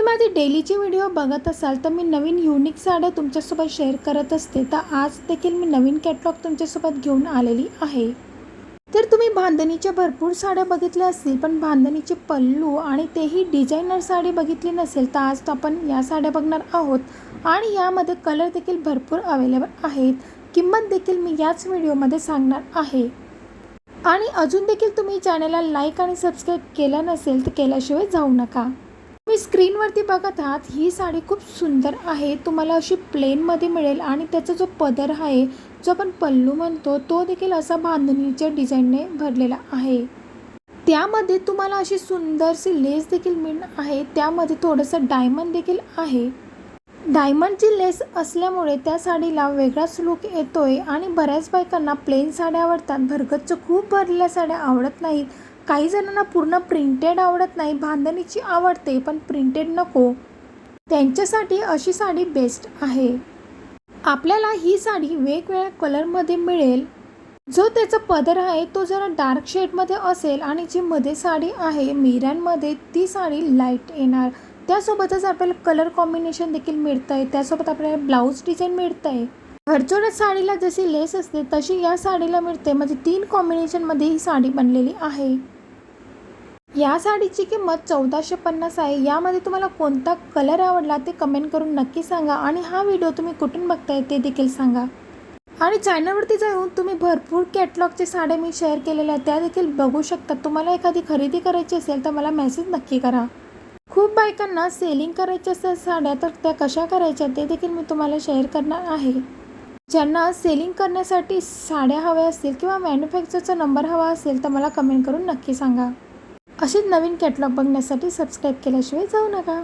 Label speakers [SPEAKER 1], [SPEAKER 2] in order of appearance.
[SPEAKER 1] माझे डेलीचे व्हिडिओ बघत असाल तर मी नवीन युनिक साड्या तुमच्यासोबत शेअर करत असते। तर आज देखील मी नवीन कॅटलॉग तुमच्यासोबत घेऊन आलेली आहे। तर तुम्ही बांधणीच्या भरपूर साड्या बघितल्या असतील, पण बांधणीचे पल्लू आणि तेही डिझायनर साडी बघितली नसेल, तर आज आपण या साड्या बघणार आहोत आणि यामध्ये कलर देखील भरपूर अवेलेबल आहेत। किंमत देखील मी याच व्हिडिओमध्ये सांगणार आहे। आणि अजून देखील तुम्ही चॅनलला लाईक आणि सबस्क्राईब केलं नसेल तर केल्याशिवाय जाऊ नका। तुम्ही स्क्रीनवरती बघत आहात, ही साडी खूप सुंदर आहे। तुम्हाला अशी प्लेनमध्ये मिळेल आणि त्याचा जो पदर आहे, जो आपण पल्लू म्हणतो, तो देखील असा बांधणीच्या डिझाईनने भरलेला आहे। त्यामध्ये तुम्हाला अशी सुंदरशी लेस देखील मिळणार आहे। त्यामध्ये थोडंसं डायमंड देखील आहे। डायमंडची लेस असल्यामुळे त्या साडीला वेगळाच लुक येतोय आणि बऱ्याच बायकांना प्लेन साड्या आवडतात, भरगच्च खूप भरलेल्या साड्या आवडत नाहीत। काही जणांना पूर्ण प्रिंटेड आवडत नाही, बांधणीची आवडते पण प्रिंटेड नको, त्यांच्यासाठी अशी साडी बेस्ट आहे। आपल्याला ही साडी वेगवेगळ्या कलरमध्ये मिळेल। जो त्याचा पदर आहे तो जरा डार्क शेडमध्ये असेल आणि जी मध्ये साडी आहे मिऱ्यांमध्ये, ती साडी लाईट येणार। त्यासोबतच आपल्याला कलर कॉम्बिनेशन देखील मिळतं आहे। त्यासोबत आपल्याला ब्लाऊज डिझाईन मिळतं आहे। भरचोऱ्या साडीला जशी लेस असते तशी या साडीला मिळते, म्हणजे 3 कॉम्बिनेशनमध्ये ही साडी बनलेली आहे। या साडीची किंमत 1450 आहे। यामध्ये तुम्हाला कोणता कलर आवडला ते कमेंट करून नक्की सांगा आणि हा व्हिडिओ तुम्ही कुठून बघताय ते देखील सांगा। आणि चॅनलवरती जाऊन तुम्ही भरपूर कॅटलॉगचे साड्या मी शेअर केलेल्या आहेत, त्या देखील बघू शकता। तुम्हाला एखादी खरेदी करायची असेल तर मला मेसेज नक्की करा। खूप बायकांना सेलिंग करायच्या असतात साड्या, तर त्या कशा करायच्या ते देखील मी तुम्हाला शेअर करणार आहे। ज्यांना सेलिंग करण्यासाठी साड्या हव्या असतील किंवा मॅन्युफॅक्चरचा नंबर हवा असेल तर मला कमेंट करून नक्की सांगा। अशीच नवीन कॅटलॉग बघण्यासाठी सबस्क्राईब केल्याशिवाय जाऊ नका।